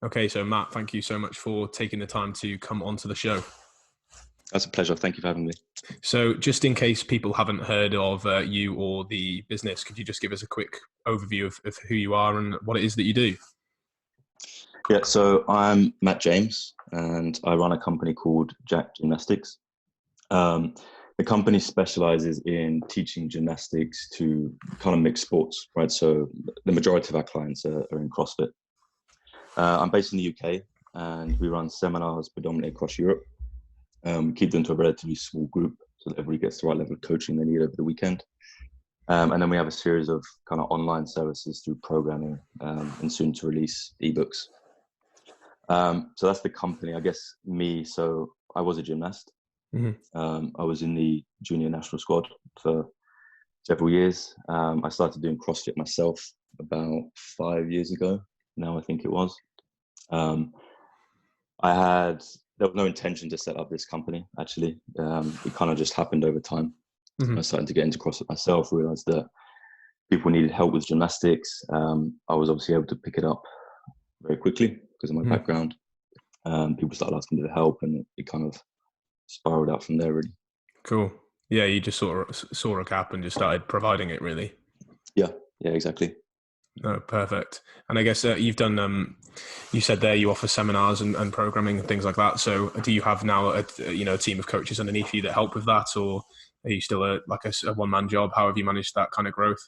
Okay, so Matt, thank you so much for taking the time to come onto the show. That's a pleasure. Thank you for having me. So just in case people haven't heard of you or the business, could you just give us a quick overview of who you are and what it is that you do? Yeah, so I'm Matt James, and I run a company called Jack Gymnastics. Um, the company specializes in teaching gymnastics to kind of mixed sports, right? So the majority of our clients are in CrossFit. I'm based in the UK, and we run seminars predominantly across Europe. We keep them to a relatively small group so that everybody gets the right level of coaching they need over the weekend. And then we have a series of kind of online services through programming and soon to release ebooks. So that's the company, I guess. So I was a gymnast. I was in the junior national squad for several years. I started doing CrossFit myself about 5 years ago now, I think it was. There was no intention to set up this company, actually. It kind of just happened over time. I started to get into CrossFit myself, realized that people needed help with gymnastics. I was obviously able to pick it up very quickly because of my background. People started asking me for help, and it kind of spiraled out from there, really. Cool. Yeah, you just sort of saw a gap and just started providing it, really. Yeah, exactly. No, perfect. And I guess you've done, you said there you offer seminars and programming and things like that. So do you have now a team of coaches underneath you that help with that, or are you still a one-man job? How have you managed that kind of growth?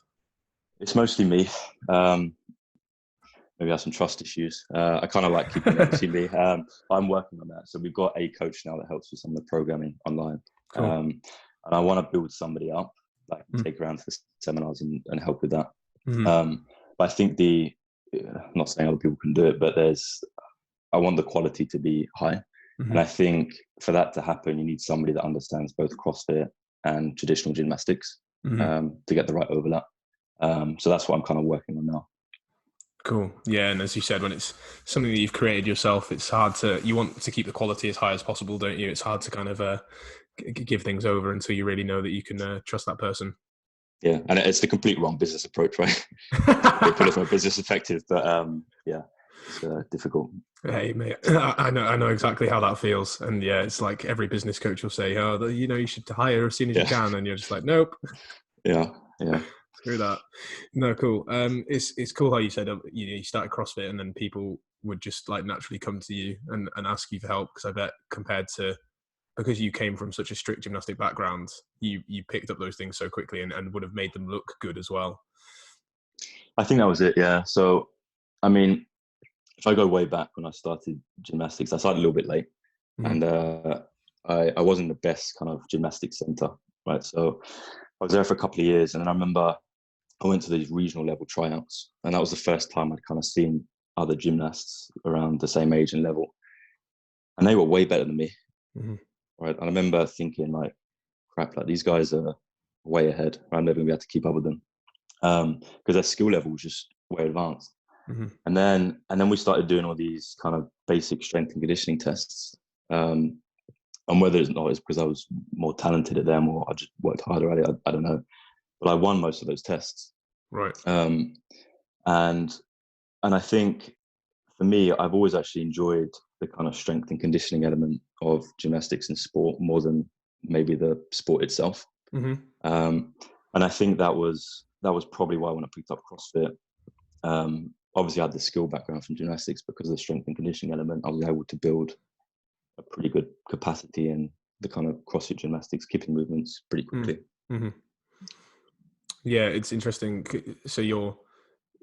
It's mostly me. Maybe I have some trust issues. I kind of like keeping it mostly me. I'm working on that. So we've got a coach now that helps with some of the programming online. Cool. And I want to build somebody up that I can take around for seminars and help with that. But I think I'm not saying other people can do it, but I want the quality to be high. And I think for that to happen, you need somebody that understands both CrossFit and traditional gymnastics to get the right overlap. So that's what I'm kind of working on now. Cool. Yeah, and as you said, when it's something that you've created yourself, it's hard you want to keep the quality as high as possible, don't you? It's hard to kind of give things over until you really know that you can trust that person. Yeah, and it's the complete wrong business approach, right? They put it from a business perspective, but yeah, it's difficult. Hey, mate, I know exactly how that feels, and yeah, it's like every business coach will say, "Oh, you should hire as soon as you can," and you're just like, "Nope." Yeah. Screw that. No, cool. It's cool how you said you started CrossFit and then people would just like naturally come to you and ask you for help, because I bet because you came from such a strict gymnastic background, you picked up those things so quickly and would have made them look good as well. I think that was it. Yeah. So, I mean, if I go way back when I started gymnastics, I started a little bit late, and I wasn't the best kind of gymnastics center, right? So I was there for a couple of years, and then I remember I went to these regional level tryouts, and that was the first time I'd kind of seen other gymnasts around the same age and level, and they were way better than me, right? And I remember thinking, like, crap, like these guys are way ahead. I'm never gonna be able to keep up with them because their skill level was just way advanced. And then we started doing all these kind of basic strength and conditioning tests. And whether it's because I was more talented at them or I just worked harder at it, I don't know. But I won most of those tests. Right. And I think for me, I've always actually enjoyed the kind of strength and conditioning element of gymnastics and sport more than maybe the sport itself. And I think that was probably why when I picked up CrossFit, obviously I had the skill background from gymnastics, because of the strength and conditioning element, I was able to build a pretty good capacity in the kind of CrossFit gymnastics kipping movements pretty quickly. Yeah, it's interesting. So your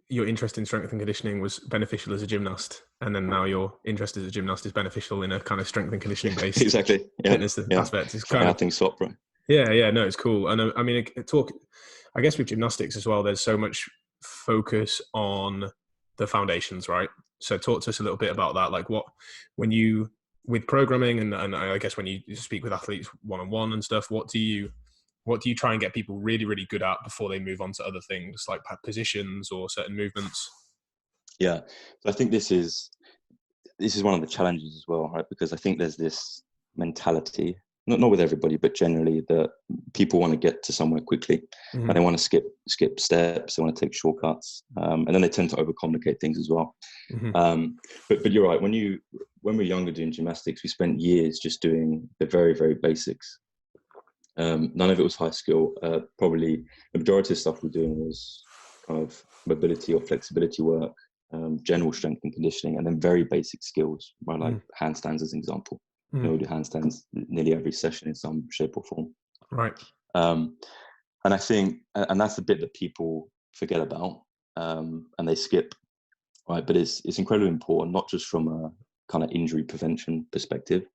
interest in strength and conditioning was beneficial as a gymnast, and then now your interest as a gymnast is beneficial in a kind of strength and conditioning based fitness aspect. It's kind of things swap, right? Yeah, no, it's cool. And I mean, I guess with gymnastics as well, there's so much focus on the foundations, right? So talk to us a little bit about that. Like with programming and I guess when you speak with athletes one-on-one and stuff, what do you try and get people really, really good at before they move on to other things like positions or certain movements? Yeah. So I think this is one of the challenges as well, right? Because I think there's this mentality not with everybody, but generally that people want to get to somewhere quickly, and they want to skip steps, they want to take shortcuts, and then they tend to overcomplicate things as well. But you're right. When we were younger doing gymnastics, we spent years just doing the very, very basics. None of it was high skill. Probably the majority of stuff we're doing was kind of mobility or flexibility work, general strength and conditioning, and then very basic skills, right? Like handstands as an example. You know, we do handstands nearly every session in some shape or form. Right. And I think, and that's the bit that people forget about, and they skip, right? But it's incredibly important, not just from a kind of injury prevention perspective,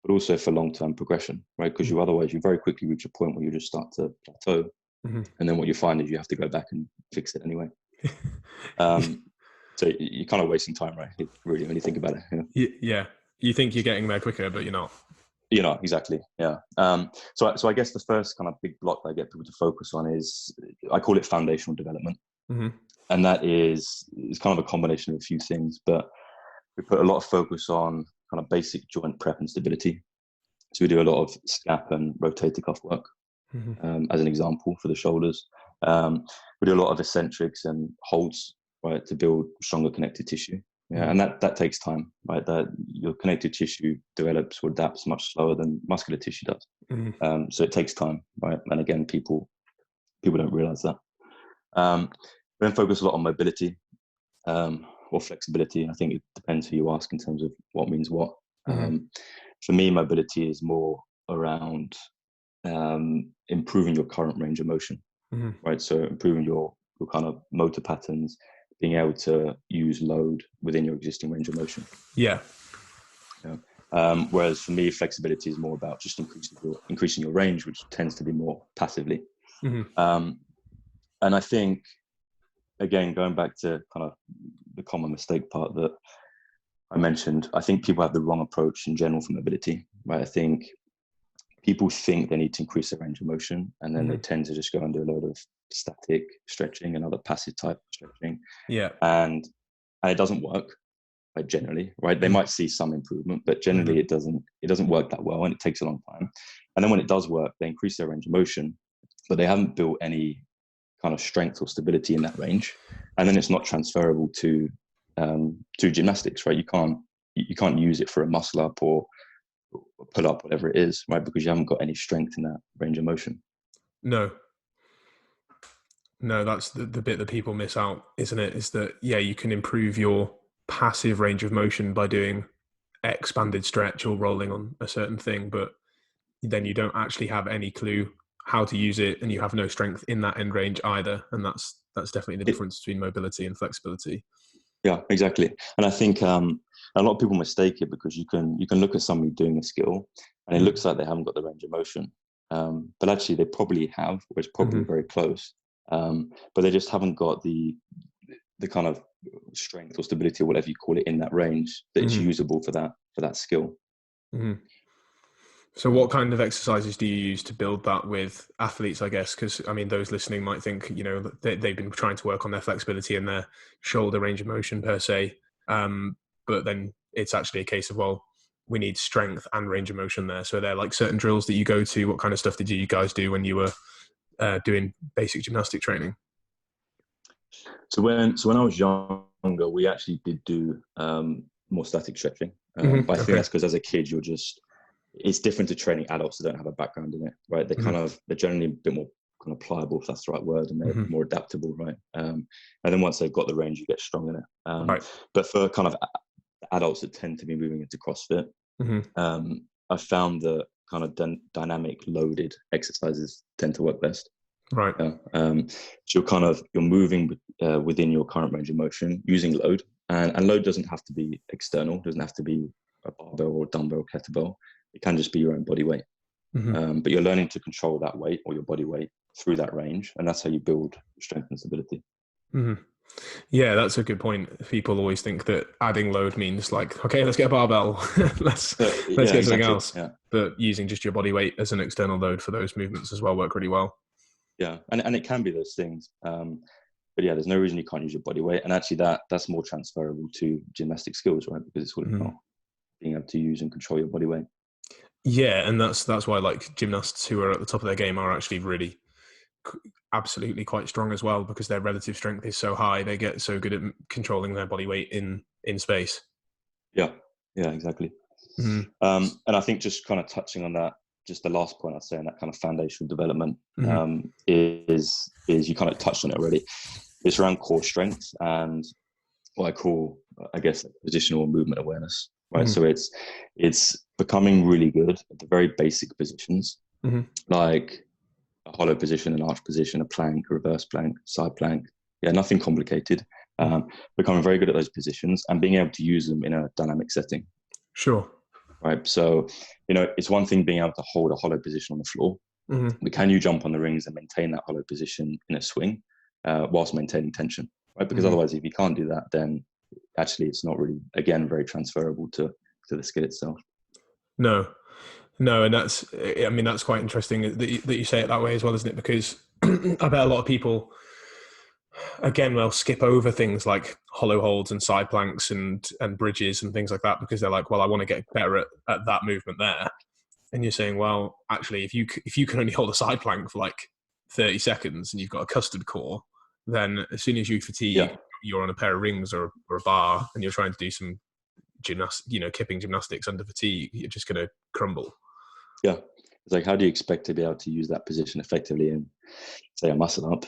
but also for long-term progression, right? Because otherwise you very quickly reach a point where you just start to plateau, and then what you find is you have to go back and fix it anyway. So you're kind of wasting time, right? Really, when you think about it. Yeah. You think you're getting there quicker, but you're not. You're not, exactly. Yeah. So I guess the first kind of big block that I get people to focus on is, I call it foundational development. And that is kind of a combination of a few things, but we put a lot of focus on kind of basic joint prep and stability. So we do a lot of scap and rotator cuff work, as an example, for the shoulders. We do a lot of eccentrics and holds, right, to build stronger connective tissue. Yeah, and that takes time, right? That your connective tissue develops or adapts much slower than muscular tissue does. So it takes time, right? And again, people don't realize that. We then focus a lot on mobility, or flexibility. I think it depends who you ask in terms of what means what. For me, mobility is more around improving your current range of motion, right? So improving your kind of motor patterns, being able to use load within your existing range of motion. Yeah. Whereas for me, flexibility is more about just increasing your range, which tends to be more passively. And I think, again, going back to kind of the common mistake part that I mentioned, I think people have the wrong approach in general for mobility, right? I think people think they need to increase their range of motion, and then they tend to just go and do a load of static stretching and other passive type stretching. Yeah. And it doesn't work, like, generally, right? They might see some improvement, but generally it doesn't work that well, and it takes a long time. And then when it does work, they increase their range of motion, but they haven't built any kind of strength or stability in that range. And then it's not transferable to gymnastics, right? You can't use it for a muscle up or pull up, whatever it is, right? Because you haven't got any strength in that range of motion. No, that's the bit that people miss out, isn't it? Is that, yeah, you can improve your passive range of motion by doing expanded stretch or rolling on a certain thing, but then you don't actually have any clue how to use it, and you have no strength in that end range either. And that's definitely the difference between mobility and flexibility. Yeah, exactly. And I think a lot of people mistake it, because you can look at somebody doing a skill and it looks like they haven't got the range of motion, but actually they probably have, or it's probably very close, but they just haven't got the kind of strength or stability or whatever you call it in that range that is usable for that skill. So what kind of exercises do you use to build that with athletes, I guess? Because, I mean, those listening might think, they've been trying to work on their flexibility and their shoulder range of motion per se. But then it's actually a case of, well, we need strength and range of motion there. So are there like certain drills that you go to? What kind of stuff did you guys do when you were doing basic gymnastic training? So when I was younger, we actually did do more static stretching. But I think that's because as a kid, it's different to training adults that don't have a background in it, right? They're generally a bit more kind of pliable, if that's the right word, and they're more adaptable, right? And then once they've got the range, you get strong in it. But for kind of adults that tend to be moving into CrossFit, I found that kind of dynamic loaded exercises tend to work best. Right. So you're moving within your current range of motion using load, and load doesn't have to be external, doesn't have to be a barbell or dumbbell or kettlebell. It can just be your own body weight. But you're learning to control that weight or your body weight through that range, and that's how you build strength and stability. Yeah, that's a good point. People always think that adding load means like, okay, let's get a barbell, let's get something else. Yeah. But using just your body weight as an external load for those movements as well work really well. Yeah, and it can be those things. But yeah, there's no reason you can't use your body weight, and actually that's more transferable to gymnastic skills, right? Because it's all about being able to use and control your body weight. Yeah, and that's why like gymnasts who are at the top of their game are actually really absolutely quite strong as well, because their relative strength is so high. They get so good at controlling their body weight in space. Yeah, yeah, exactly. Mm. And I think just kind of touching on that, just the last point I'd say in that kind of foundational development Mm-hmm. is you kind of touched on it already. It's around core strength and what I call, I guess, positional movement awareness, right? Mm-hmm. So it's becoming really good at the very basic positions, Mm-hmm. like a hollow position, an arch position, a plank, a reverse plank, side plank. Yeah, nothing complicated. Becoming very good at those positions and being able to use them in a dynamic setting. Sure. Right. So, it's one thing being able to hold a hollow position on the floor, Mm-hmm. but can you jump on the rings and maintain that hollow position in a swing whilst maintaining tension? Right. Because Mm-hmm. otherwise, if you can't do that, then actually it's not really, again, very transferable to the skill itself. No, no, and that's quite interesting that you say it that way as well, isn't it? Because I bet a lot of people, again, will skip over things like hollow holds and side planks and bridges and things like that, because they're like, well, I want to get better at that movement there. And you're saying, well, actually, if you can only hold a side plank for like 30 seconds and you've got a custard core, then as soon as you fatigue, Yeah. you're on a pair of rings or a bar and you're trying to do some kipping gymnastics under fatigue, you're just going to crumble. Yeah. It's like, how do you expect to be able to use that position effectively in, say, a muscle up?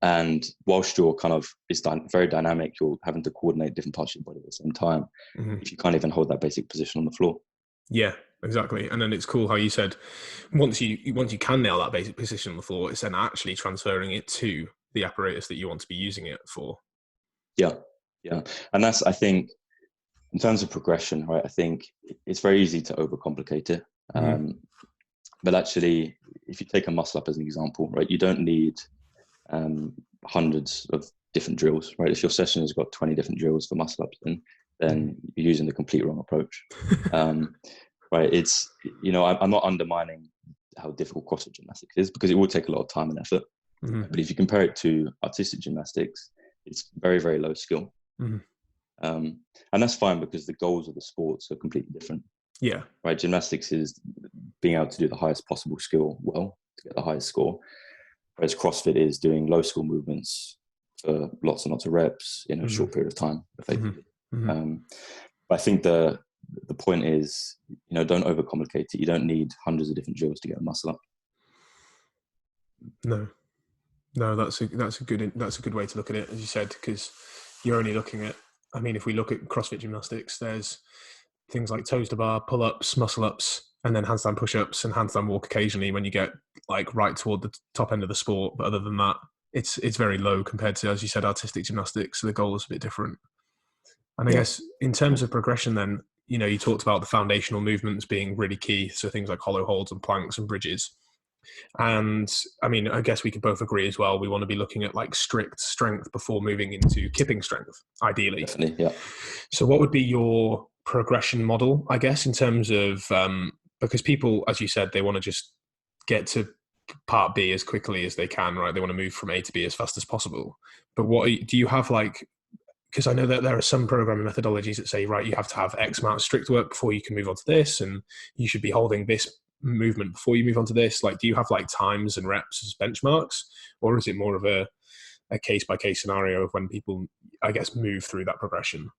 And whilst you're kind of, it's very dynamic, you're having to coordinate different parts of your body at the same time. If you can't even hold that basic position on the floor. Yeah, exactly. And then it's cool how you said once you can nail that basic position on the floor, it's then actually transferring it to the apparatus that you want to be using it for. Yeah. Yeah. And that's, I think, in terms of progression, right, I think it's very easy to overcomplicate it. But actually, if you take a muscle up as an example, right, you don't need hundreds of different drills, right? If your session has got 20 different drills for muscle ups, then you're using the complete wrong approach. Right? It's, I'm not undermining how difficult CrossFit gymnastics is, because it will take a lot of time and effort. But if you compare it to artistic gymnastics, it's very, very low skill. And that's fine, because the goals of the sports are completely different. Yeah. Right. Gymnastics is being able to do the highest possible skill well to get the highest score. Whereas CrossFit is doing low skill movements for lots and lots of reps in a short period of time, effectively. But I think the point is, don't overcomplicate it. You don't need hundreds of different drills to get a muscle up. No, that's a good way to look at it, as you said, because you're only looking at, I mean, if we look at CrossFit gymnastics, there's things like toes to bar, pull-ups, muscle-ups, and then handstand push-ups and handstand walk occasionally when you get like right toward the top end of the sport. But other than that, it's very low compared to, as you said, artistic gymnastics. So the goal is a bit different. And I guess in terms of progression then, you talked about the foundational movements being really key. So things like hollow holds and planks and bridges. And I mean, I guess we could both agree as well, we want to be looking at like strict strength before moving into kipping strength, ideally. Definitely, yeah. So what would be your progression model, I guess, in terms of, because people, as you said, they want to just get to part B as quickly as they can, right? They want to move from A to B as fast as possible. But what do you have, like, because I know that there are some programming methodologies that say, right, you have to have X amount of strict work before you can move on to this, and you should be holding this movement before you move on to this. Like, do you have like times and reps as benchmarks, or is it more of a case-by-case scenario of when people, I guess, move through that progression?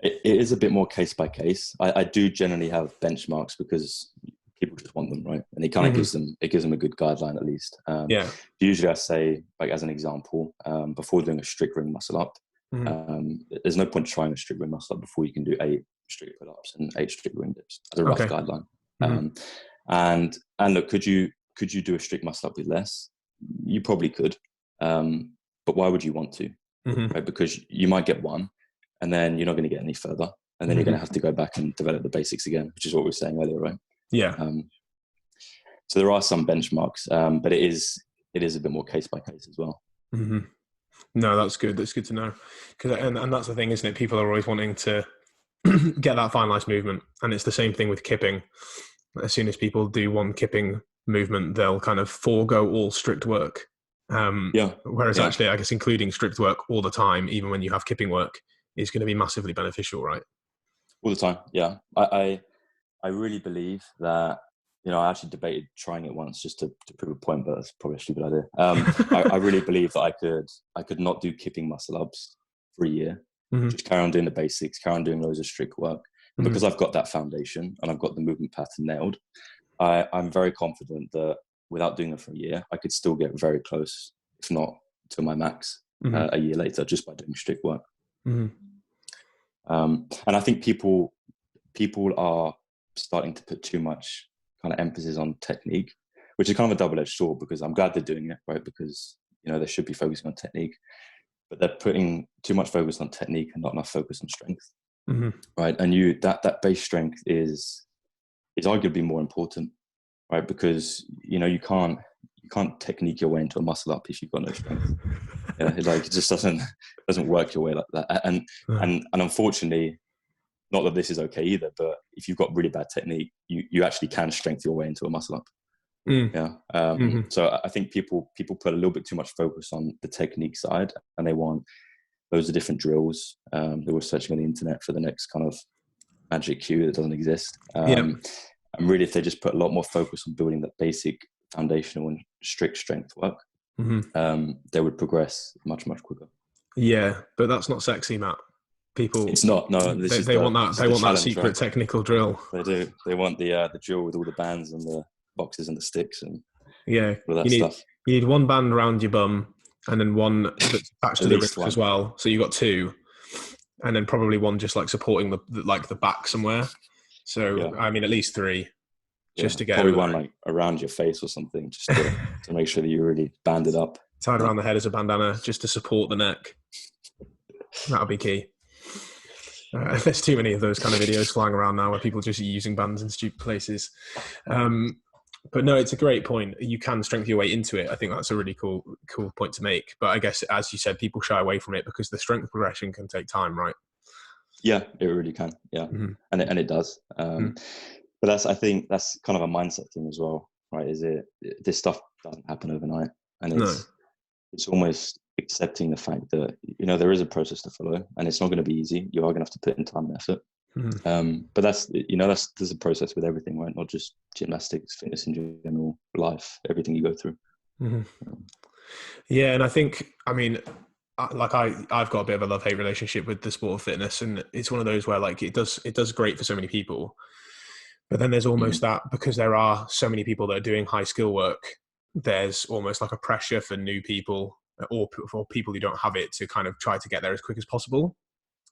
It is a bit more case by case. I do generally have benchmarks because people just want them, right? And it kind of gives them a good guideline at least. Usually I say, like as an example, before doing a strict ring muscle up, there's no point trying a strict ring muscle up before you can do 8 strict pull-ups and 8 strict ring dips as a rough guideline. And look, could you do a strict muscle up with less? You probably could, but why would you want to? Right? Because you might get one, and then you're not going to get any further, and then you're going to have to go back and develop the basics again, which is what we were saying earlier, right? Yeah. So there are some benchmarks, but it is a bit more case by case as well. No, that's good. That's good to know, and that's the thing, isn't it? People are always wanting to get that finalized movement, and it's the same thing with kipping. As soon as people do one kipping movement, they'll kind of forego all strict work. Whereas actually, I guess including strict work all the time, even when you have kipping work, is going to be massively beneficial, right? All the time. Yeah. I really believe that, I actually debated trying it once just to prove a point, but that's probably a stupid idea. I really believe that I could not do kipping muscle ups for a year, just carry on doing the basics, carry on doing loads of strict work. And because I've got that foundation and I've got the movement pattern nailed, I'm very confident that without doing it for a year, I could still get very close, if not to my max, a year later, just by doing strict work. And I think people are starting to put too much kind of emphasis on technique, which is kind of a double-edged sword, because I'm glad they're doing it, right? Because, they should be focusing on technique, but they're putting too much focus on technique and not enough focus on strength, right? And that base strength is arguably more important, right? Because, you can't technique your way into a muscle up if you've got no strength. It just doesn't work your way like that. And unfortunately, not that this is okay either, but if you've got really bad technique, you actually can strengthen your way into a muscle up. So I think people put a little bit too much focus on the technique side, and they want loads of different drills. They were searching on the internet for the next kind of magic cue that doesn't exist. And really, if they just put a lot more focus on building that basic foundational and strict strength work, they would progress much, much quicker. Yeah, but that's not sexy, Matt. People, it's not. No, they want that. They want that secret, right? Technical drill. They do. They want the drill with all the bands and the boxes and the sticks and all that stuff. You need one band around your bum, and then one that's attached to the wrist as well. So you got two, and then probably one just like supporting the back somewhere. So I mean, at least three, just to get probably one like around your face or something, just to make sure that you really band it up. Tied around the head as a bandana, just to support the neck. That'll be key. There's too many of those kind of videos flying around now where people just using bands in stupid places. But no, it's a great point. You can strengthen your way into it. I think that's a really cool point to make. But I guess, as you said, people shy away from it because the strength progression can take time, right? Yeah, it really can. Yeah, and it does. But I think that's kind of a mindset thing as well, right? This stuff doesn't happen overnight, and it's almost accepting the fact that there is a process to follow, and it's not going to be easy. You are going to have to put in time and effort. But there's a process with everything, right? Not just gymnastics, fitness in general, life, everything you go through. Yeah, and I think, I mean, like I've got a bit of a love-hate relationship with the sport of fitness, and it's one of those where like it does great for so many people, but then there's almost that, because there are so many people that are doing high skill work, there's almost like a pressure for new people or for people who don't have it to kind of try to get there as quick as possible.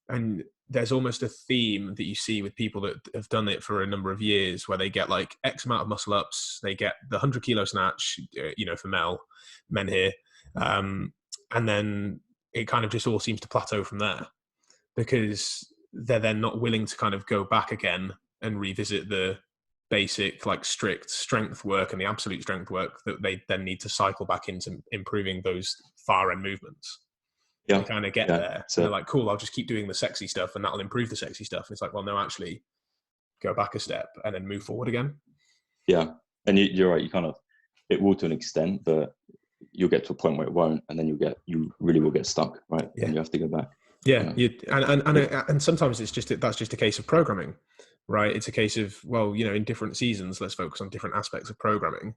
And there's almost a theme that you see with people that have done it for a number of years, where they get like X amount of muscle ups, they get the 100 kilo snatch, for men here. And then it kind of just all seems to plateau from there, because they're then not willing to kind of go back again and revisit the basic, like strict strength work and the absolute strength work that they then need to cycle back into improving those far end movements. They kind of get there. So they're like, cool, I'll just keep doing the sexy stuff and that'll improve the sexy stuff. And it's like, well, no, actually go back a step and then move forward again. Yeah. And you're right. It will to an extent, but you'll get to a point where it won't. And then you really will get stuck, right? Yeah. And you have to go back. Yeah. And sometimes that's just a case of programming, right? It's a case of, well, in different seasons, let's focus on different aspects of programming.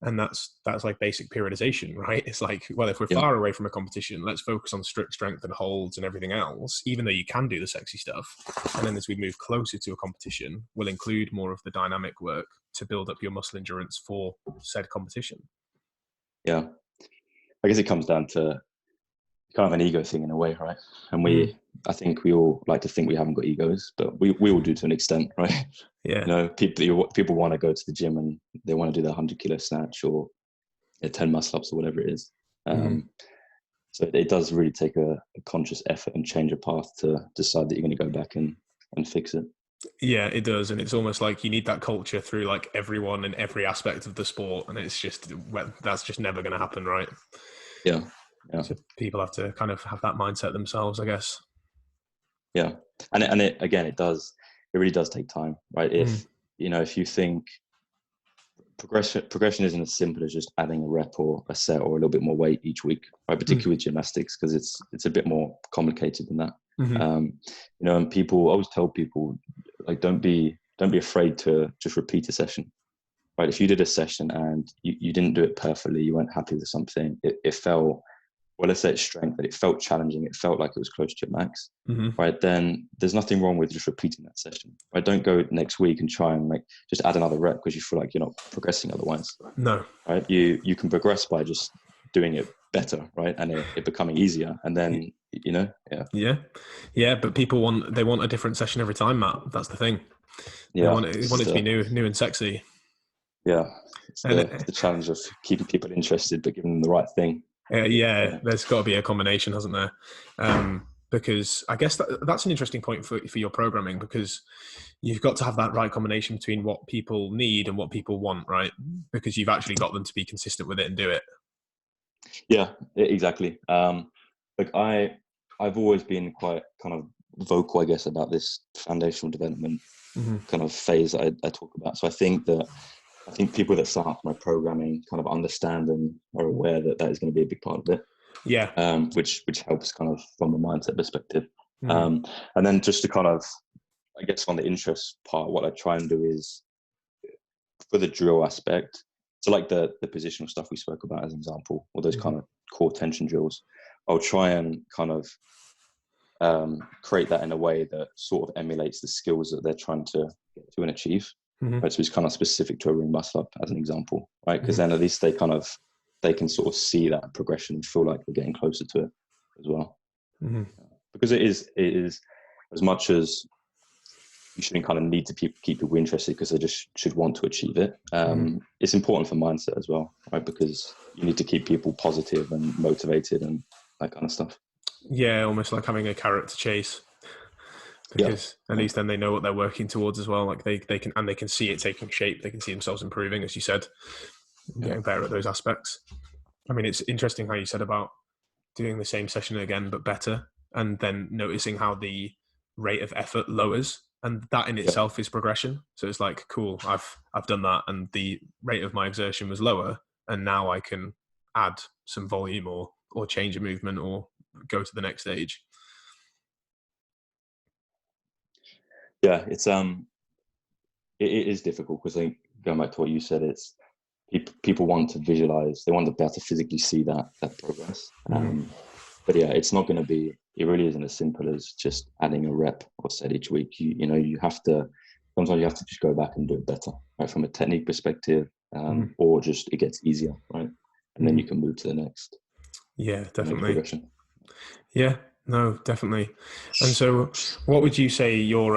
And that's like basic periodization, right? It's like, well, if we're far away from a competition, let's focus on strict strength and holds and everything else, even though you can do the sexy stuff. And then as we move closer to a competition, we'll include more of the dynamic work to build up your muscle endurance for said competition. Yeah. I guess it comes down to kind of an ego thing in a way, right? And I think we all like to think we haven't got egos, but we all do to an extent, right? Yeah. People want to go to the gym and they want to do their 100 kilo snatch or 10 muscle ups or whatever it is. So it does really take a conscious effort and change of path to decide that you're going to go back and fix it. Yeah, it does. And it's almost like you need that culture through like everyone in every aspect of the sport. And it's just, that's just never going to happen, right? Yeah. So people have to kind of have that mindset themselves, I guess. Yeah. And it really does take time, right? If you think progression isn't as simple as just adding a rep or a set or a little bit more weight each week, right? Particularly with gymnastics, because it's a bit more complicated than that. Mm-hmm. And people, I always tell people, like, don't be afraid to just repeat a session, right? If you did a session and you didn't do it perfectly, you weren't happy with something, it felt, well, let's say it's strength, but it felt challenging, it felt like it was close to your max, Mm-hmm. right? Then there's nothing wrong with just repeating that session, right? Don't go next week and try and just add another rep because you feel like you're not progressing otherwise. No. Right? You can progress by just doing it better, right? And it becoming easier, and then yeah. But people want a different session every time, Matt. That's the thing. They want it to be new and sexy. Yeah, it's the challenge of keeping people interested, but giving them the right thing. There's got to be a combination, hasn't there? Because I guess that's an interesting point for your programming, because you've got to have that right combination between what people need and what people want, right? Because you've actually got them to be consistent with it and do it. Yeah, exactly. I've always been quite kind of vocal, I guess, about this foundational development kind of phase that I talk about. So I think people that start my programming kind of understand and are aware that is going to be a big part of it. Yeah. Which helps kind of from a mindset perspective. And then just to kind of, I guess, on the interest part, what I try and do is for the drill aspect. So like the positional stuff we spoke about as an example, or those kind of core tension drills, I'll try and kind of create that in a way that sort of emulates the skills that they're trying to get to and achieve. Right, so it's kind of specific to a ring muscle up as an example, right? Because then at least they can sort of see that progression and feel like they're getting closer to it as well. Because it is as much as you shouldn't kind of need to keep people interested because they just should want to achieve it. It's important for mindset as well, right? Because you need to keep people positive and motivated and that kind of stuff. Yeah, almost like having a carrot to chase, because at least then they know what they're working towards as well. Like they can see it taking shape. They can see themselves improving, as you said, getting better at those aspects. I mean, it's interesting how you said about doing the same session again but better, and then noticing how the rate of effort lowers, and that in itself is progression. So it's like, cool, I've done that, and the rate of my exertion was lower, and now I can add some volume or change a movement or go to the next stage. Yeah, it is difficult because I think, going back to what you said, it's people want to visualize, they want to be able to physically see that progress. But yeah, it's not going to be, it really isn't as simple as just adding a rep or set each week. You have to, sometimes you have to just go back and do it better, right? From a technique perspective, or just it gets easier, right? And then you can move to the next. Yeah, definitely. Yeah, no, definitely. And so what would you say your,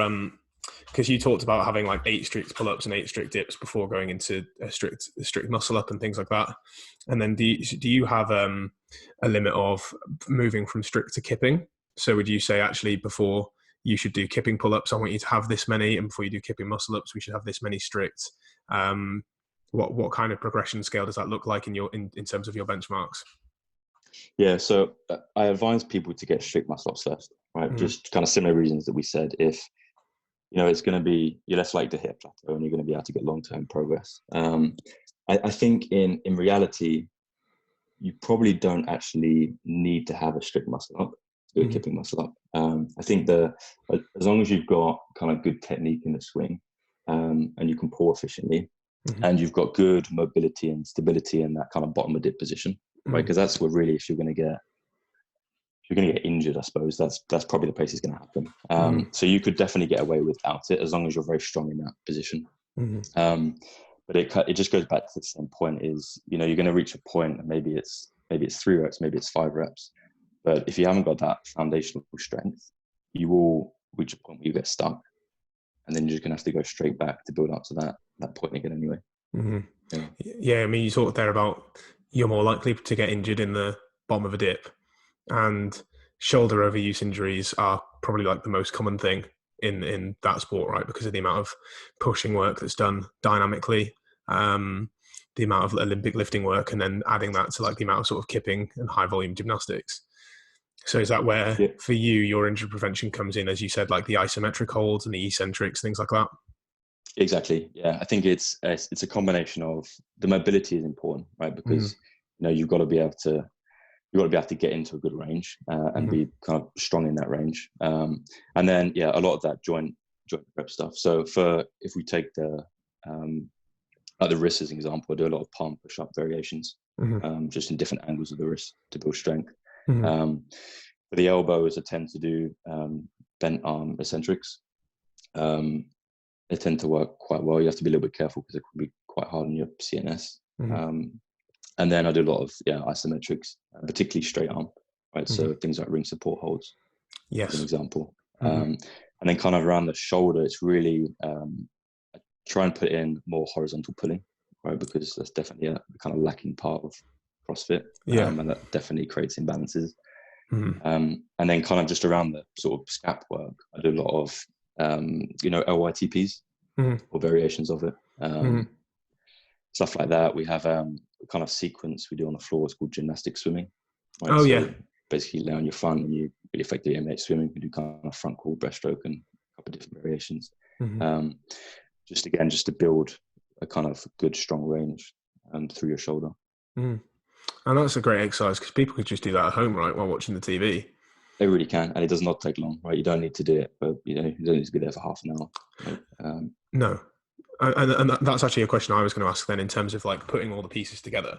because you talked about having like 8 strict pull-ups and 8 strict dips before going into a strict muscle up and things like that. And then do you have a limit of moving from strict to kipping? So would you say actually before you should do kipping pull-ups, I want you to have this many, and before you do kipping muscle ups, we should have this many strict? What kind of progression scale does that look like in terms of your benchmarks? Yeah, so I advise people to get strict muscle ups first, right? Just kind of similar reasons that we said. If it's going to be, you're less likely to hit a plateau and you're going to be able to get long-term progress. I think in reality, you probably don't actually need to have a strict muscle up to do a kipping muscle up. I think as long as you've got kind of good technique in the swing, and you can pull efficiently, and you've got good mobility and stability in that kind of bottom of dip position, right? Because that's what really, if you're going to get injured, I suppose that's probably the place it's going to happen. So you could definitely get away without it as long as you're very strong in that position. But it just goes back to the same point: is you're going to reach a point, and maybe it's 3 reps, maybe it's 5 reps. But if you haven't got that foundational strength, you will reach a point where you get stuck, and then you're just going to have to go straight back to build up to that point again anyway. Yeah, I mean, you talked there about you're more likely to get injured in the bottom of a dip, and shoulder overuse injuries are probably like the most common thing in that sport, right? Because of the amount of pushing work that's done dynamically, the amount of Olympic lifting work, and then adding that to like the amount of sort of kipping and high volume gymnastics. So is that where for you your injury prevention comes in, as you said, like the isometric holds and the eccentrics, things like that? Exactly. Yeah, I think it's a combination of the mobility is important, right? Because you've got to be able to you got to be able to get into a good range and be kind of strong in that range. And then, a lot of that joint rep stuff. So if we take the wrist as an example, I do a lot of palm push-up variations, just in different angles of the wrist to build strength. For the elbows, I tend to do bent arm eccentrics. They tend to work quite well. You have to be a little bit careful because it can be quite hard on your CNS. And then I do a lot of isometrics, particularly straight arm, right? So things like ring support holds, as an example. And then kind of around the shoulder, it's really I try and put in more horizontal pulling, right? Because that's definitely a kind of lacking part of CrossFit, and that definitely creates imbalances. And then kind of just around the sort of scap work, I do a lot of LYTPs or variations of it. Stuff like that. We have a kind of sequence we do on the floor. It's called Gymnastic Swimming. Right? Basically lay on your front and you really effectively emulate swimming. We do kind of front crawl, breaststroke, and a couple of different variations. Just to build a kind of good, strong range through your shoulder. And that's a great exercise because people could just do that at home, right, while watching the TV. They really can, and it does not take long, right? You don't need to do it, but you don't need to be there for half an hour. Right? No. And that's actually a question I was going to ask then, in terms of like putting all the pieces together,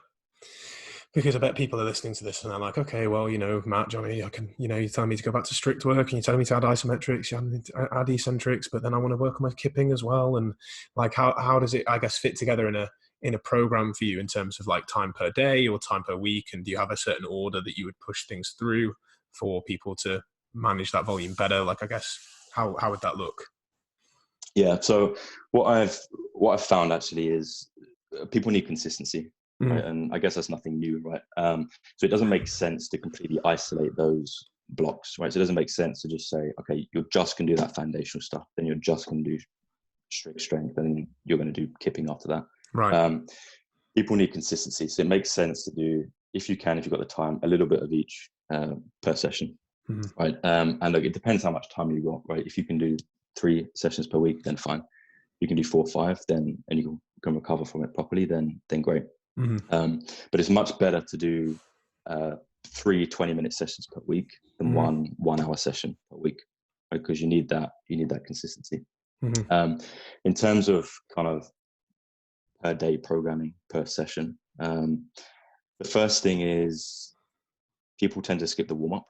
because I bet people are listening to this and they're like, okay, well, Matt, Johnny, I can, you're telling me to go back to strict work and you're telling me to add isometrics, you add eccentrics, but then I want to work on my kipping as well. And like, how does it, I guess, fit together in a program for you in terms of like time per day or time per week? And do you have a certain order that you would push things through for people to manage that volume better? Like, I guess, how would that look? Yeah. So what I've found actually is people need consistency, right? And I guess that's nothing new, right? So it doesn't make sense to completely isolate those blocks, right? So it doesn't make sense to just say, okay, you're just going to do that foundational stuff, then you're just going to do strict strength, and you're going to do kipping after that. Right. People need consistency. So it makes sense to do, if you've got the time, a little bit of each per session, right? And look, it depends how much time you got, right? If you can do 3 sessions per week, then fine. You can do 4 or 5, then, and you can recover from it properly, then great. But it's much better to do 3 20-minute sessions per week than one 1-hour session per week, right? Because you need that consistency. In terms of kind of per day programming per session, the first thing is people tend to skip the warm-up.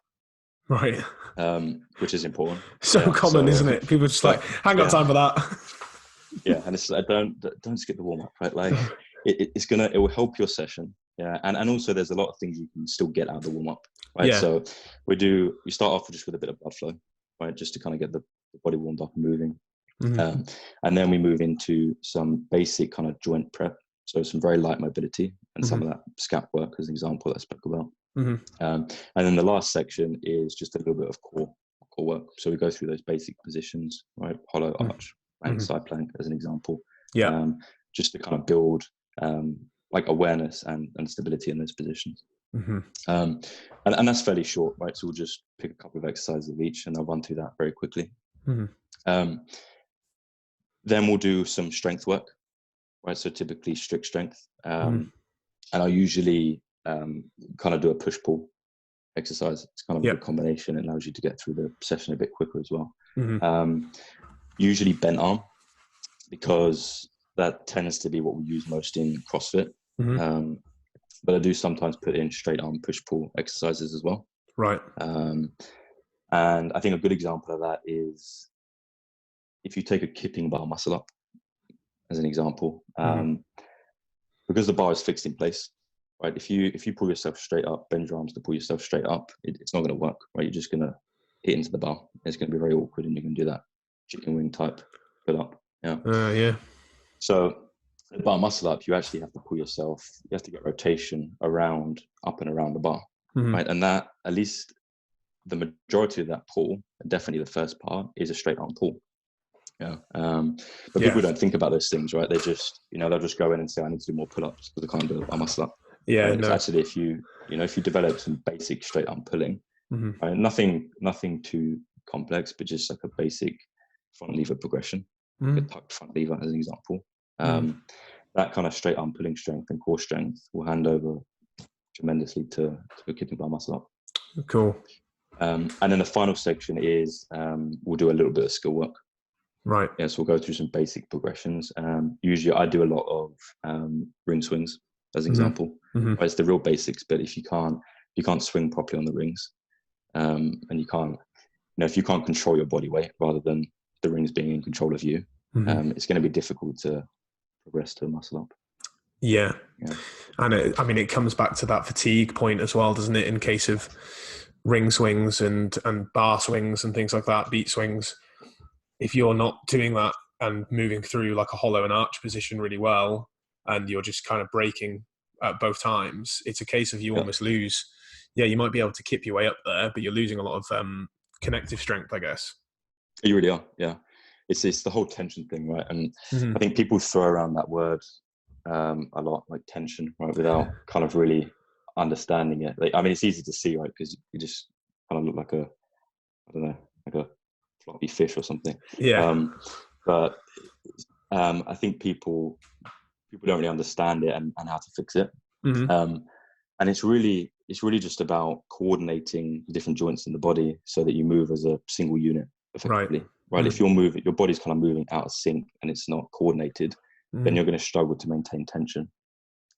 Right. Which is important. So common, isn't it? People just like, I ain't got time for that. And it's don't skip the warm-up, right? Like it will help your session. Yeah. And also there's a lot of things you can still get out of the warm-up, right? Yeah. So we start off just with a bit of blood flow, right? Just to kind of get the body warmed up and moving. And then we move into some basic kind of joint prep. So some very light mobility and some of that scap work, as an example, that I spoke about. And then the last section is just a little bit of core work. So we go through those basic positions, right? Hollow arch, and side plank, as an example. Just to kind of build like awareness and stability in those positions. And that's fairly short, right? So we'll just pick a couple of exercises of each, and I'll run through that very quickly. Then we'll do some strength work, right? So typically strict strength. And I'll usually kind of do a push-pull exercise. It's kind of a good combination. It allows you to get through the session a bit quicker as well. Usually bent arm, because that tends to be what we use most in CrossFit. But I do sometimes put in straight arm push-pull exercises as well. Right. And I think a good example of that is if you take a kipping bar muscle up, as an example, because the bar is fixed in place, right? If you pull yourself straight up, bend your arms to pull yourself straight up, it's not going to work, right? You're just going to hit into the bar. It's going to be very awkward, and you're going to do that chicken wing type pull up. So the bar muscle up, you actually have to pull yourself. You have to get rotation up and around the bar, right? And that, at least the majority of that pull, and definitely the first part, is a straight arm pull. But people don't think about those things, right? They just, they'll just go in and say, I need to do more pull-ups because I can't do a muscle up. It's actually, if you develop some basic straight arm pulling, right? Nothing too complex, but just like a basic front lever progression, like a tucked front lever, as an example. That kind of straight arm pulling strength and core strength will hand over tremendously to keeping bar muscle up. Cool. And then the final section is we'll do a little bit of skill work. Right. Yeah, so we'll go through some basic progressions. Usually I do a lot of ring swings as an example. Right, it's the real basics, but if you can't swing properly on the rings, and you can't, if you can't control your body weight rather than the rings being in control of you, it's going to be difficult to progress to muscle up. Yeah. And it comes back to that fatigue point as well, doesn't it? In case of ring swings and bar swings and things like that, beat swings, if you're not doing that and moving through like a hollow and arch position really well, and you're just kind of breaking at both times, it's a case of you almost lose. Yeah, you might be able to kip your way up there, but you're losing a lot of connective strength, I guess. You really are, yeah. It's the whole tension thing, right? And I think people throw around that word a lot, like tension, right, without kind of really understanding it. Like, I mean, it's easy to see, right, because you just kind of look like a floppy fish or something. Yeah. But I think people don't really understand it and how to fix it. And it's really just about coordinating different joints in the body so that you move as a single unit effectively. Right. If you're moving, your body's kind of moving out of sync and it's not coordinated, then you're going to struggle to maintain tension,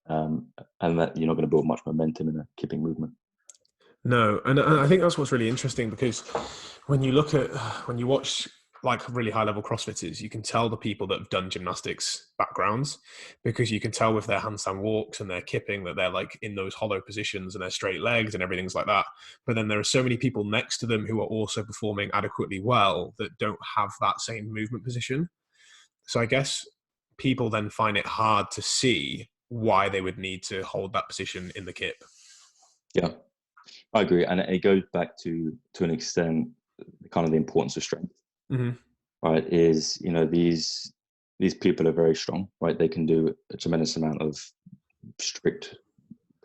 and that you're not going to build much momentum in a kipping movement. No, and I think that's what's really interesting, because when you watch like really high level CrossFitters, you can tell the people that have done gymnastics backgrounds, because you can tell with their handstand walks and their kipping that they're like in those hollow positions and they're straight legs and everything's like that. But then there are so many people next to them who are also performing adequately well that don't have that same movement position. So I guess people then find it hard to see why they would need to hold that position in the kip. Yeah, I agree. And it goes back to an extent, kind of the importance of strength, right? Is, these people are very strong, right? They can do a tremendous amount of strict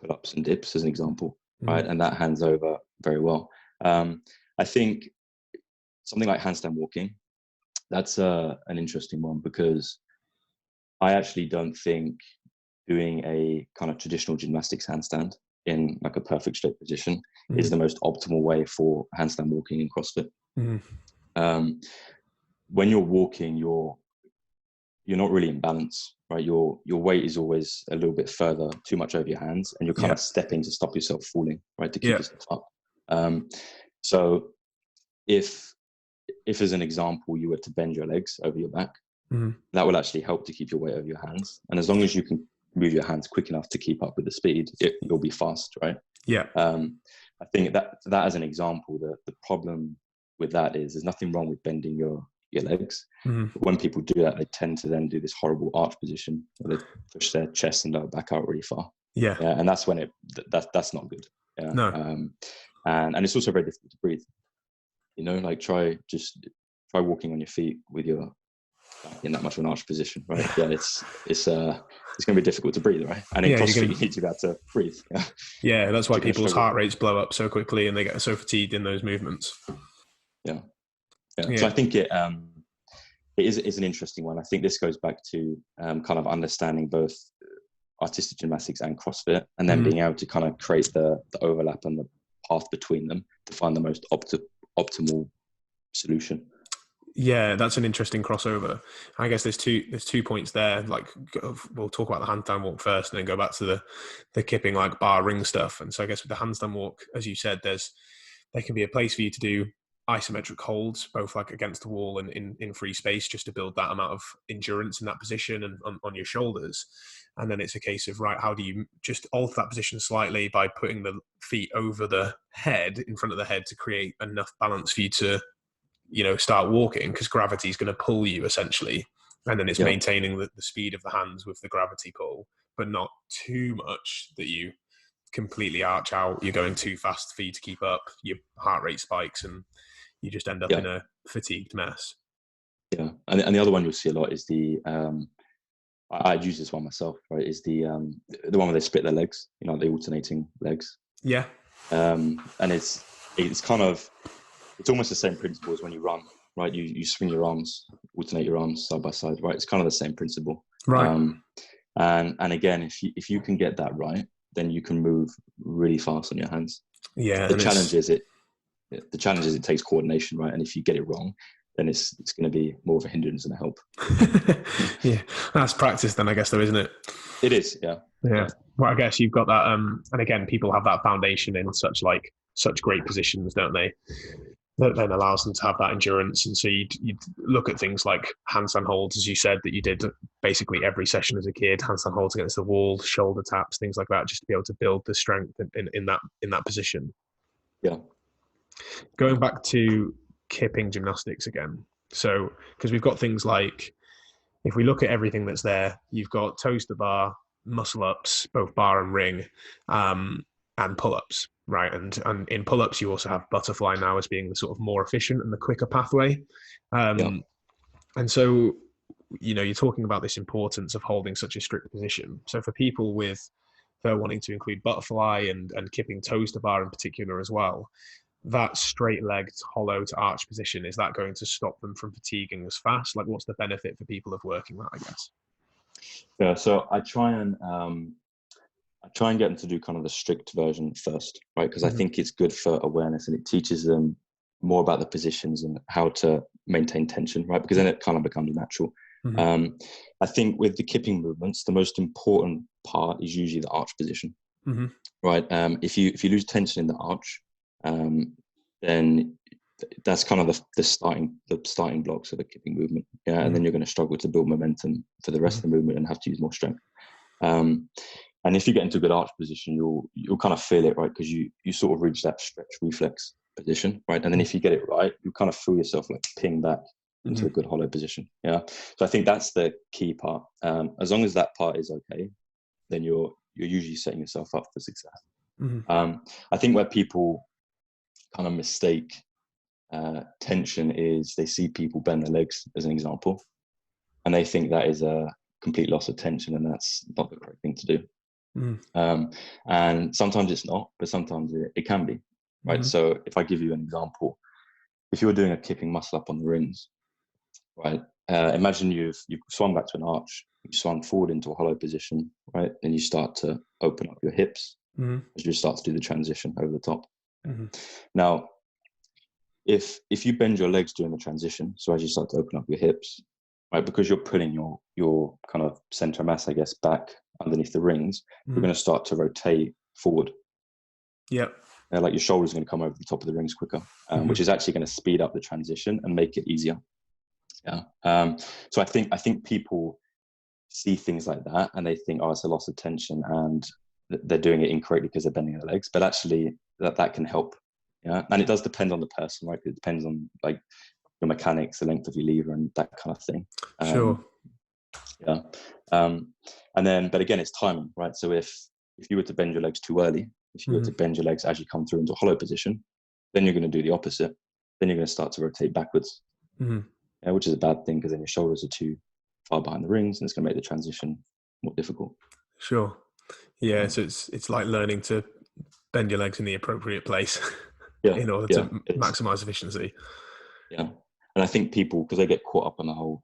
pull-ups and dips as an example, right? And that hands over very well. I think something like handstand walking, that's an interesting one, because I actually don't think doing a kind of traditional gymnastics handstand in like a perfect straight position is the most optimal way for handstand walking in CrossFit. When you're walking, you're not really in balance, right? Your weight is always a little bit further, too much over your hands, and you're kind of stepping to stop yourself falling, right? To keep yourself up. So if as an example, you were to bend your legs over your back, that will actually help to keep your weight over your hands. And as long as you can move your hands quick enough to keep up with the speed, you'll be fast, right? Yeah. I think that as an example, the problem with that is there's nothing wrong with bending your legs. But when people do that, they tend to then do this horrible arch position where they push their chest and lower back out really far. Yeah. And that's when that's not good. Yeah. No. And it's also very difficult to breathe. Like try walking on your feet with your in that much of an arch position, right? Yeah, it's going to be difficult to breathe, right? And in CrossFit, you need to be able to breathe. Yeah, that's why people's heart rates blow up so quickly and they get so fatigued in those movements. Yeah. So I think it is an interesting one. I think this goes back to kind of understanding both artistic gymnastics and CrossFit, and then being able to kind of create the overlap and the path between them to find the most optimal solution. Yeah, that's an interesting crossover. I guess there's two points there. Like, we'll talk about the handstand walk first and then go back to the kipping, like bar ring stuff. And so I guess with the handstand walk, as you said, there can be a place for you to do isometric holds, both like against the wall and in free space, just to build that amount of endurance in that position and on your shoulders. And then it's a case of, right, how do you just alter that position slightly by putting the feet over the head, in front of the head, to create enough balance for you to start walking, because gravity is going to pull you essentially, and then it's maintaining the speed of the hands with the gravity pull, but not too much that you completely arch out, you're going too fast for you to keep up, your heart rate spikes and you just end up in a fatigued mess. And the other one you'll see a lot is the I'd use this one myself, right, is the one where they split their legs, the alternating legs. And it's kind of, it's almost the same principle as when you run, right? You swing your arms, alternate your arms side by side, right? It's kind of the same principle, right? And again, if you can get that right, then you can move really fast on your hands. Yeah. The challenge is it takes coordination, right? And if you get it wrong, then it's going to be more of a hindrance than a help. Yeah, that's practice then, I guess, though, isn't it? It is, yeah. Well, I guess you've got that, and again, people have that foundation in such great positions, don't they? That then allows them to have that endurance. And so you'd look at things like handstand holds, as you said, that you did basically every session as a kid, handstand holds against the wall, shoulder taps, things like that, just to be able to build the strength in that position. Yeah. Going back to kipping gymnastics again. So, because we've got things like, if we look at everything that's there, you've got toes to bar, muscle ups, both bar and ring, and pull ups, right? And in pull ups, you also have butterfly now as being the sort of more efficient and the quicker pathway. And so, you're talking about this importance of holding such a strict position. So for people they're wanting to include butterfly and kipping toes to bar in particular as well, that straight-legged hollow to arch position, is that going to stop them from fatiguing as fast? Like, what's the benefit for people of working that, I guess? Yeah, so I try and get them to do kind of the strict version first, right? Because I think it's good for awareness, and it teaches them more about the positions and how to maintain tension, right? Because then it kind of becomes natural. I think with the kipping movements, the most important part is usually the arch position, right? If you lose tension in the arch, then that's kind of the starting blocks of the kipping movement. Yeah, and then you're going to struggle to build momentum for the rest of the movement and have to use more strength. And if you get into a good arch position, you'll kind of feel it, right? Because you sort of reach that stretch reflex position, right? And then if you get it right, you kind of feel yourself like ping back into a good hollow position. Yeah. So I think that's the key part. As long as that part is okay, then you're usually setting yourself up for success. I think where people kind of mistake tension is they see people bend their legs, as an example, and they think that is a complete loss of tension, and that's not the correct thing to do. And sometimes it's not, but sometimes it can be, right? So if I give you an example, if you're doing a kipping muscle up on the rings, right? Imagine you've swung back to an arch, you swung forward into a hollow position, right? Then you start to open up your hips as you start to do the transition over the top. Now, if you bend your legs during the transition, so as you start to open up your hips, right, because you're pulling your kind of center of mass, I guess, back underneath the rings, you're going to start to rotate forward. Like your shoulders are going to come over the top of the rings quicker, which is actually going to speed up the transition and make it easier. So I think people see things like that and they think, oh, it's a loss of tension, and they're doing it incorrectly because they're bending their legs. But actually, that can help. And it does depend on the person, right? It depends on like your mechanics, the length of your lever, and that kind of thing. Sure. And then, but again, it's timing, right? So if you were to bend your legs too early, if you were to bend your legs as you come through into a hollow position, then you're going to do the opposite. Then you're going to start to rotate backwards, which is a bad thing, because then your shoulders are too far behind the rings, and it's going to make the transition more difficult. Sure. Yeah. So it's like learning to bend your legs in the appropriate place in order to maximize efficiency. Yeah. And I think people, because they get caught up on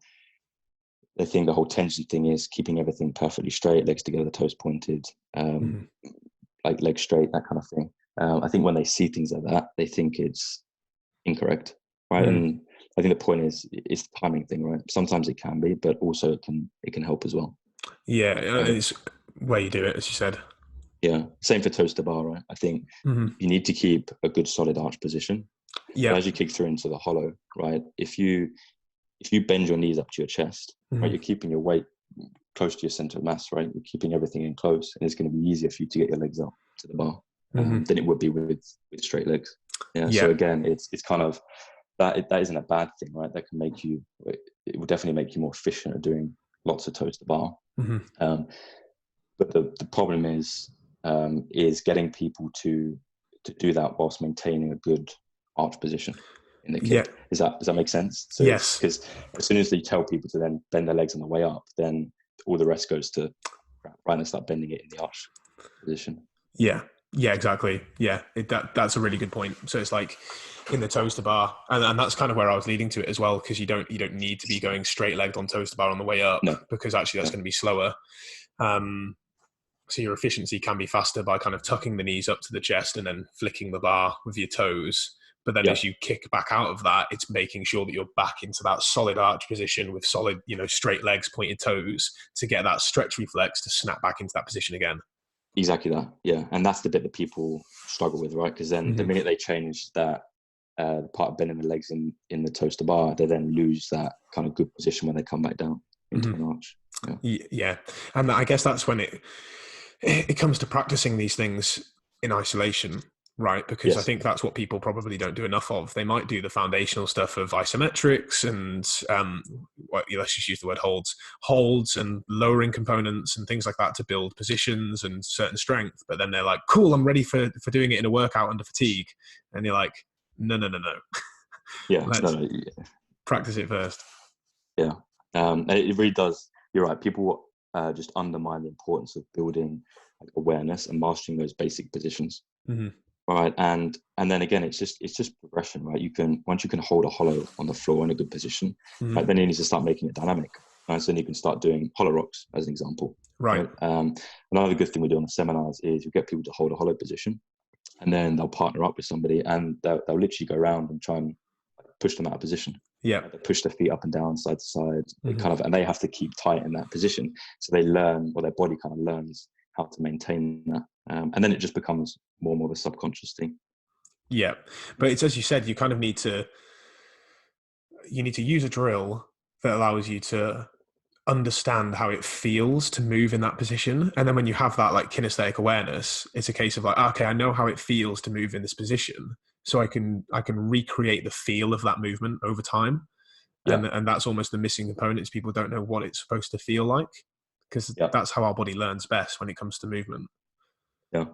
they think the whole tension thing is keeping everything perfectly straight, legs together, toes pointed, like legs straight, that kind of thing. I think when they see things like that, they think it's incorrect, right? And I think the point is, it's the timing thing, right? Sometimes it can be, but also it can help as well. Yeah, it's where you do it, as you said. Yeah, same for toes to bar, right? I think you need to keep a good solid arch position. Yeah. As you kick through into the hollow, right? If you bend your knees up to your chest, right, you're keeping your weight close to your center of mass, right? You're keeping everything in close, and it's going to be easier for you to get your legs up to the bar than it would be with straight legs. Yeah. So again, it's kind of that isn't a bad thing, right? That can make you. It will definitely make you more efficient at doing lots of toes to bar. But the problem is getting people to do that whilst maintaining a good arch position in the kick. Does that make sense? So yes. Because as soon as you tell people to then bend their legs on the way up, then all the rest goes to right and start bending it in the arch position. Yeah, exactly. Yeah, that's a really good point. So it's like in the toes to bar, and that's kind of where I was leading to it as well, because you don't need to be going straight legged on toes to bar on the way up, because actually that's going to be slower. so your efficiency can be faster by kind of tucking the knees up to the chest and then flicking the bar with your toes. But then Yeah, as you kick back out of that, it's making sure that you're back into that solid arch position with solid, straight legs, pointed toes to get that stretch reflex to snap back into that position again. exactly that. Yeah, and that's the bit that people struggle with, right? Because then the minute they change that part of bending the legs in the toes to bar, they then lose that kind of good position when they come back down into an arch. Yeah, and I guess that's when it comes to practicing these things in isolation, right? Because I Yes. think that's what people probably don't do enough of. They might do the foundational stuff of isometrics and let's just use the word holds and lowering components and things like that to build positions and certain strength. But then they're like, cool, I'm ready for doing it in a workout under fatigue. And you're like, no. Yeah. Let's practice it first. Yeah. And it really does. You're right. People just undermine the importance of building awareness and mastering those basic positions. Right. And then again, it's just progression, right? Once you can hold a hollow on the floor in a good position, right, then you need to start making it dynamic. Right? So then you can start doing hollow rocks as an example. Right. Another good thing we do on the seminars is you get people to hold a hollow position, and then they'll partner up with somebody, and they'll literally go around and try and push them out of position. Yeah. They push their feet up and down, side to side, and they have to keep tight in that position. So they learn, or their body kind of learns how to maintain that. And then it just becomes more and more of a subconscious thing. Yeah. But it's, as you said, you kind of need to use a drill that allows you to understand how it feels to move in that position. And then when you have that like kinesthetic awareness, it's a case of like, okay, I know how it feels to move in this position. So I can recreate the feel of that movement over time. Yeah. And that's almost the missing component is people don't know what it's supposed to feel like, because that's how our body learns best when it comes to movement. Yeah,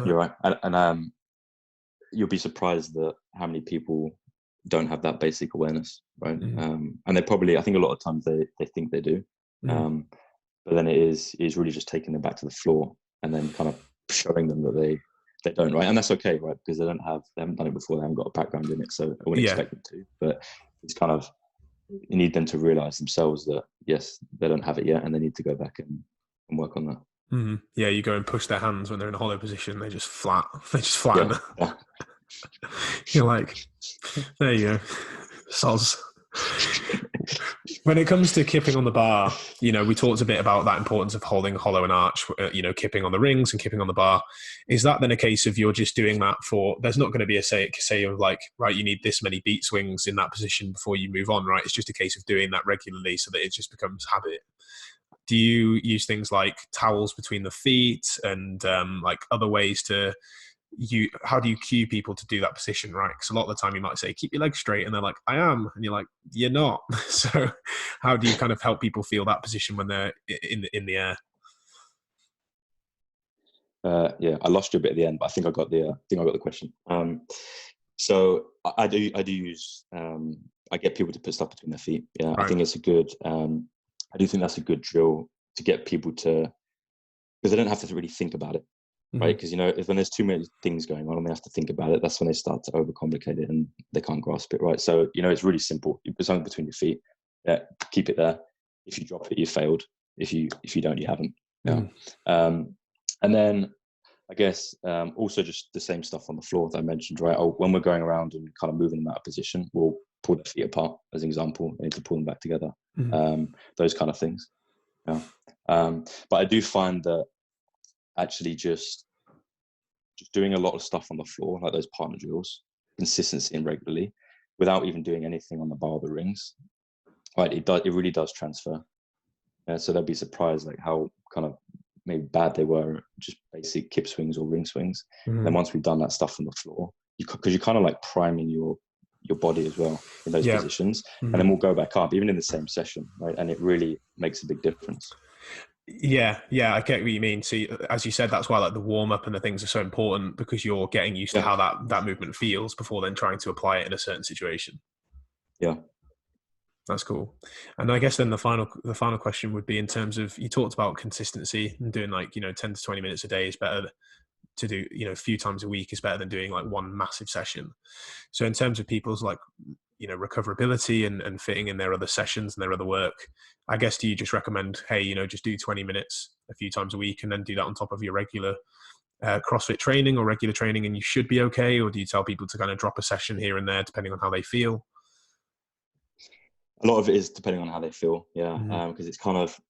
you're right. And you'll be surprised that how many people don't have that basic awareness, right? And they probably, I think a lot of times they think they do. But then it is really just taking them back to the floor and then kind of showing them that they don't, right? And that's okay, right? Because they haven't done it before, they haven't got a background in it, so I wouldn't expect them to. But it's kind of, you need them to realize themselves that yes, they don't have it yet, and they need to go back and work on that. Yeah, you go and push their hands when they're in a hollow position, they just flatten. Yeah. You're like, there you go, soz. When it comes to kipping on the bar, we talked a bit about that importance of holding hollow and arch, kipping on the rings and kipping on the bar. Is that then a case of you're just doing that there's not going to be a say of like, right, you need this many beat swings in that position before you move on, right? It's just a case of doing that regularly so that it just becomes habit. Do you use things like towels between the feet and like other ways to how do you cue people to do that position, right? Because a lot of the time you might say, keep your legs straight, and they're like, I am, and you're like, you're not. So how do you kind of help people feel that position when they're in the air? I lost you a bit at the end, but I think I got the question. So I do use I get people to put stuff between their feet. Yeah, right. I think it's a good. I do think that's a good drill to get people to, because they don't have to really think about it. Right, because when there's too many things going on and they have to think about it, that's when they start to overcomplicate it and they can't grasp it. Right, so it's really simple. You put something between your feet, keep it there. If you drop it, you failed. If you don't, you haven't. Yeah. And then I guess also just the same stuff on the floor that I mentioned. Right, when we're going around and kind of moving them out of position, we'll pull the feet apart as an example. We need to pull them back together. Those kind of things. Yeah. But I do find that actually just doing a lot of stuff on the floor, like those partner drills, consistency and regularly, without even doing anything on the bar or the rings, right? It really does transfer. So they'll be surprised like how kind of maybe bad they were, just basic kip swings or ring swings. And then once we've done that stuff on the floor, because you're kind of like priming your body as well in those positions, and then we'll go back up even in the same session, right? And it really makes a big difference. Yeah, I get what you mean. See, as you said, that's why like the warm up and the things are so important, because you're getting used to how that movement feels before then trying to apply it in a certain situation. Yeah, that's cool. And I guess then the final question would be, in terms of, you talked about consistency and doing like 10 to 20 minutes a day is better to do, a few times a week is better than doing like one massive session. So in terms of people's like recoverability and fitting in their other sessions and their other work, I guess, do you just recommend, hey, just do 20 minutes a few times a week and then do that on top of your regular CrossFit training or regular training and you should be okay? Or do you tell people to kind of drop a session here and there depending on how they feel? A lot of it is depending on how they feel, yeah. Mm-hmm. Because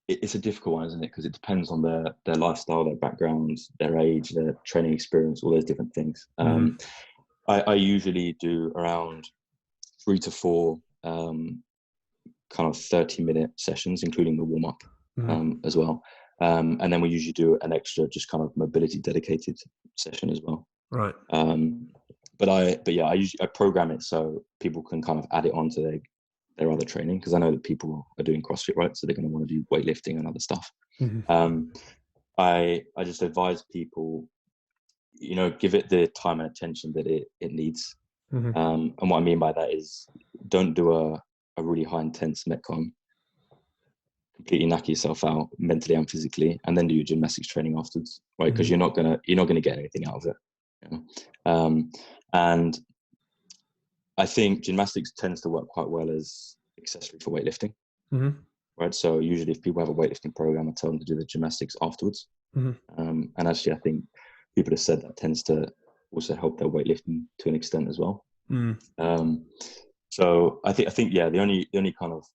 it's a difficult one, isn't it? Because it depends on their lifestyle, their background, their age, their training experience, all those different things. Mm-hmm. I usually do around 3 to 4 kind of 30-minute sessions, including the warm-up as well. And then we usually do an extra just kind of mobility dedicated session as well. Right. But I program it so people can kind of add it onto their other training, because I know that people are doing CrossFit, right? So they're going to want to do weightlifting and other stuff. Mm-hmm. I just advise people, give it the time and attention that it needs. Mm-hmm. And what I mean by that is, don't do a really high intense Metcon, completely knack yourself out mentally and physically, and then do your gymnastics training afterwards, right? Because Mm-hmm. you're not gonna get anything out of it. And I think gymnastics tends to work quite well as accessory for weightlifting, Mm-hmm. right? So usually, if people have a weightlifting program, I tell them to do the gymnastics afterwards. Mm-hmm. And actually, I think people have said that tends to also help their weightlifting to an extent as well. So I think yeah, the only kind of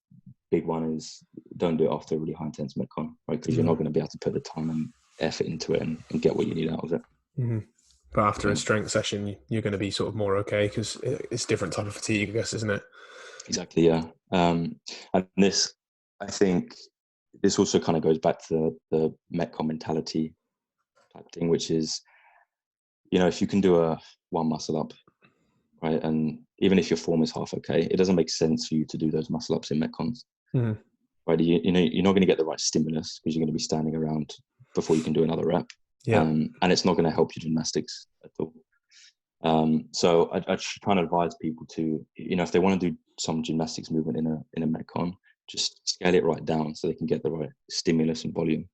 big one is, don't do it after a really high intense Metcon, right? Because you're not going to be able to put the time and effort into it and get what you need out of it. Mm-hmm. But after a strength session, you're going to be sort of more okay, because it's different type of fatigue, I guess, isn't it? Exactly, yeah. And this, I think, this also kind of goes back to the Metcon mentality type thing, which is, if you can do one muscle up, right, and even if your form is half okay, it doesn't make sense for you to do those muscle ups in Metcons. Mm-hmm. Right, you're not going to get the right stimulus, because you're going to be standing around before you can do another rep. Yeah. And it's not going to help your gymnastics at all. So I try to advise people to, if they want to do some gymnastics movement in a Metcon, just scale it right down so they can get the right stimulus and volume,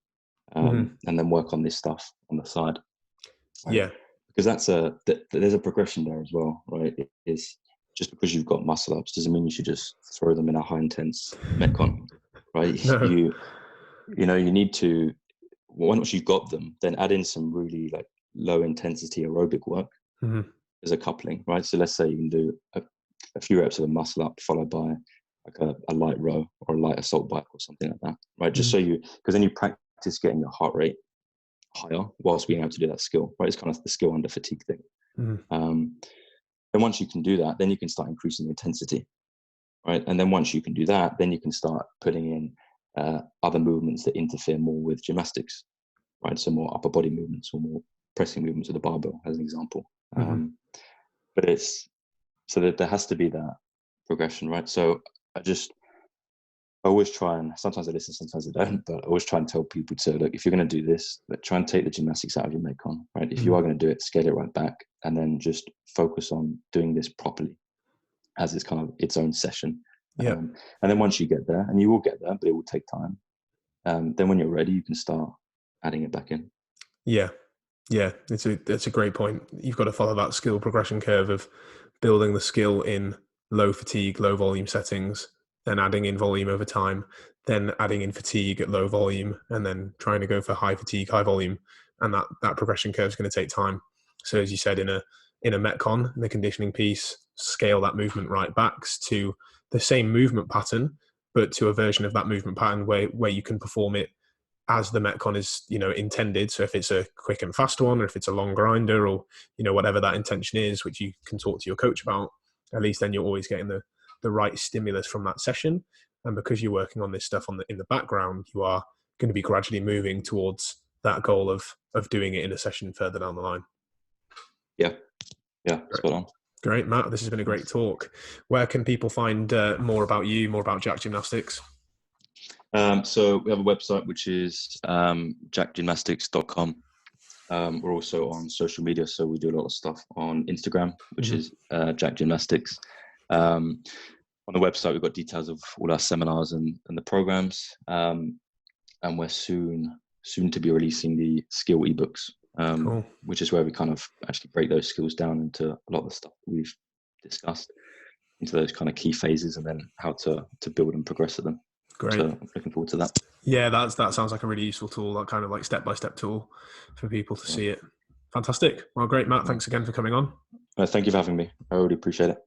and then work on this stuff on the side. Right? Yeah. Because there's a progression there as well, right? It is, just because you've got muscle ups doesn't mean you should just throw them in a high intense Metcon, right? No. You need to, once you've got them, then add in some really like low intensity aerobic work as a coupling, right? So let's say you can do a few reps of a muscle up followed by like a light row or a light assault bike or something like that, right? Just so because then you practice getting your heart rate higher whilst being able to do that skill, right? It's kind of the skill under fatigue thing. And once you can do that, then you can start increasing the intensity, right? And then once you can do that, then you can start putting in other movements that interfere more with gymnastics, right? So more upper body movements or more pressing movements with the barbell, as an example. But so that there has to be that progression, right? So I always try, and sometimes I listen, sometimes I don't, but I always try and tell people to, look, if you're going to do this, try and take the gymnastics out of your Metcon, right? If you are going to do it, scale it right back, and then just focus on doing this properly as it's kind of its own session. And then once you get there, and you will get there, but it will take time, then when you're ready, you can start adding it back in. Yeah. That's a great point. You've got to follow that skill progression curve of building the skill in low fatigue, low volume settings, then adding in volume over time, then adding in fatigue at low volume, and then trying to go for high fatigue, high volume. And that progression curve is going to take time. So as you said, in a Metcon, in the conditioning piece, scale that movement right back to the same movement pattern, but to a version of that movement pattern where you can perform it as the Metcon is, intended. So if it's a quick and fast one, or if it's a long grinder, or, whatever that intention is, which you can talk to your coach about, at least then you're always getting the right stimulus from that session. And because you're working on this stuff in the background, you are going to be gradually moving towards that goal of doing it in a session further down the line. Yeah, spot on. Great, Matt. This has been a great talk. Where can people find more about you, more about Jack Gymnastics? So we have a website, which is jackgymnastics.com. We're also on social media, so we do a lot of stuff on Instagram, which is Jack Gymnastics. On the website, we've got details of all our seminars and the programs, and we're soon to be releasing the skill ebooks, Cool. which is where we kind of actually break those skills down into a lot of the stuff that we've discussed. those kind of key phases, and then how to build and progress at them. Great. So I'm looking forward to that. Yeah, that sounds like a really useful tool, that kind of like step-by-step tool for people to see it. Fantastic. Well, great, Matt. Thanks again for coming on. Thank you for having me. I really appreciate it.